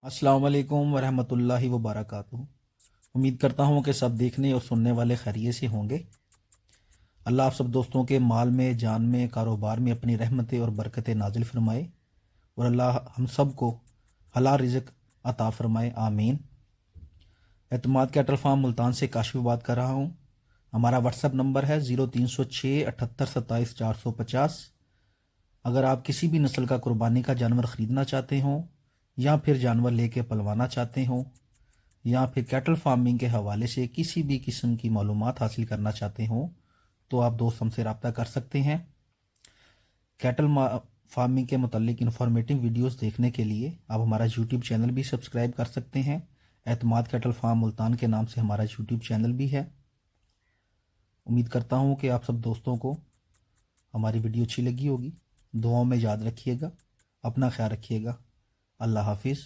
अस्सलाम वालेकुम वरहमतुल्लाहि वबरकातुहू। उम्मीद करता हूँ कि सब देखने और सुनने वाले खैरियत से होंगे। अल्लाह आप सब दोस्तों के माल में, जान में, कारोबार में अपनी रहमतें और बरकतें नाजिल फरमाए और अल्लाह हम सब को हलाल रिज़्क अता फरमाए, आमीन। एतमाद कैटल फार्म मुल्तान से काशिफ बात कर रहा हूँ। हमारा व्हाट्सएप नंबर है 0306 78 27 450। अगर आप किसी भी नस्ल का कुर्बानी का जानवर ख़रीदना चाहते हों या फिर जानवर लेके पलवाना चाहते हों या फिर कैटल फार्मिंग के हवाले से किसी भी किस्म की मालूमात हासिल करना चाहते हों तो आप दोस्त हमसे रब्ता कर सकते हैं। कैटल फार्मिंग के मुतल्लिक इन्फॉर्मेटिव वीडियोस देखने के लिए आप हमारा यूट्यूब चैनल भी सब्सक्राइब कर सकते हैं। एतमाद कैटल फार्म मुल्तान के नाम से हमारा यूट्यूब चैनल भी है। उम्मीद करता हूँ कि आप सब दोस्तों को हमारी वीडियो अच्छी लगी होगी। दुआओं में याद रखिएगा, अपना ख्याल रखिएगा। अल्लाह हाफिज़।